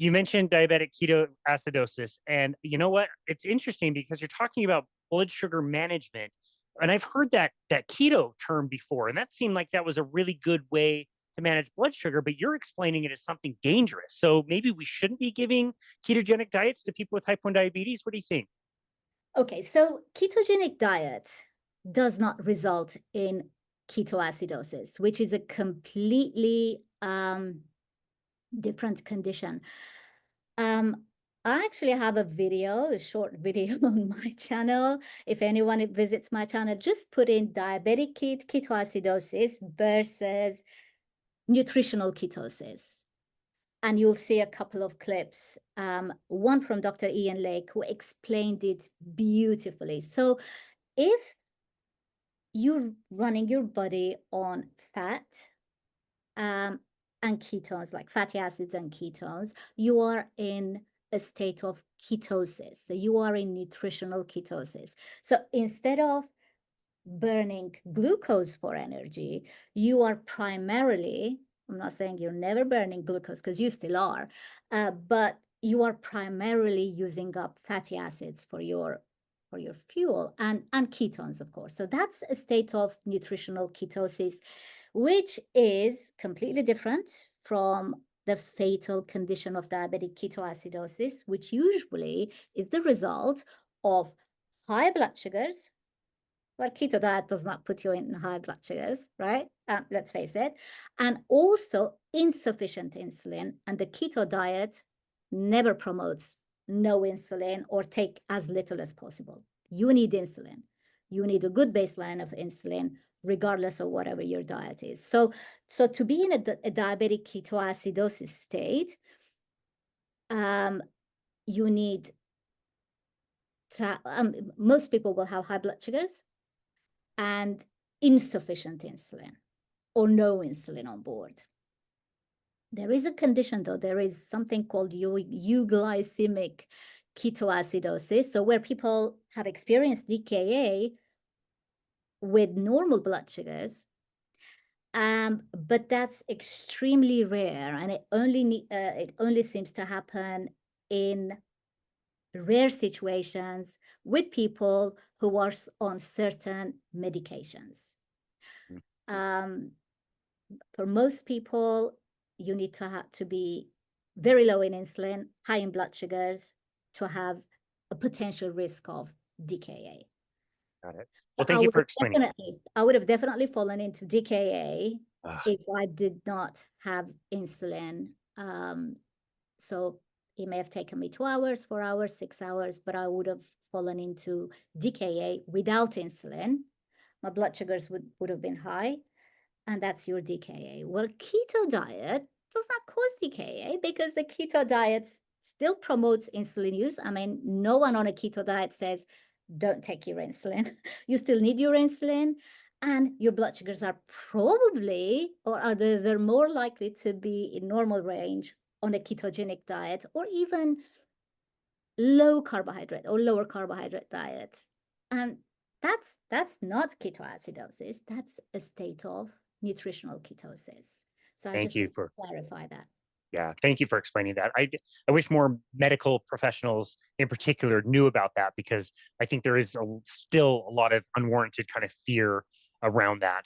You mentioned diabetic ketoacidosis, and you know what? It's interesting because you're talking about blood sugar management, and I've heard that keto term before, and that seemed like that was a really good way to manage blood sugar. But you're explaining it as something dangerous. So maybe we shouldn't be giving ketogenic diets to people with type 1 diabetes. What do you think? Okay, so ketogenic diet does not result in ketoacidosis, which is a completely different condition. Um, I actually have a video, a short video on my channel. If anyone visits my channel, just put in diabetic ketoacidosis versus nutritional ketosis. And you'll see a couple of clips, one from Dr. Ian Lake, who explained it beautifully. So if you're running your body on fat, and ketones, like fatty acids and ketones, you are in a state of ketosis. So you are in nutritional ketosis. So instead of burning glucose for energy, you are primarily, I'm not saying you're never burning glucose because you still are, but you are primarily using up fatty acids for your fuel and ketones, of course. So that's a state of nutritional ketosis, which is completely different from the fatal condition of diabetic ketoacidosis, which usually is the result of high blood sugars. Well, keto diet does not put you in high blood sugars, right? Let's face it. And also insufficient insulin. And the keto diet never promotes no insulin or take as little as possible. You need insulin. You need a good baseline of insulin, regardless of whatever your diet is. So to be in a diabetic ketoacidosis state, you need to, most people will have high blood sugars and insufficient insulin or no insulin on board. There is a condition, though. There is something called euglycemic ketoacidosis. So where people have experienced DKA with normal blood sugars, but that's extremely rare, and it only seems to happen in rare situations with people who are on certain medications. Mm. Um, for most people, you need to be very low in insulin, high in blood sugars to have a potential risk of DKA. Got it. So Well, thank you for explaining that. I would have definitely fallen into DKA Ah, if I did not have insulin. So it may have taken me 2 hours, 4 hours, 6 hours, but I would have fallen into DKA without insulin. My blood sugars would have been high, and that's your DKA. Well, keto diet does not cause DKA because the keto diet still promotes insulin use. I mean, no one on a keto diet says, don't take your insulin. You still need your insulin, and your blood sugars are probably, or they're more likely to be in normal range on a ketogenic diet, or even low carbohydrate or lower carbohydrate diet. And that's not ketoacidosis. That's a state of nutritional ketosis. So I thank just you want to for clarify that. Yeah, thank you for explaining that. I wish more medical professionals in particular knew about that because I think there is still a lot of unwarranted kind of fear around that.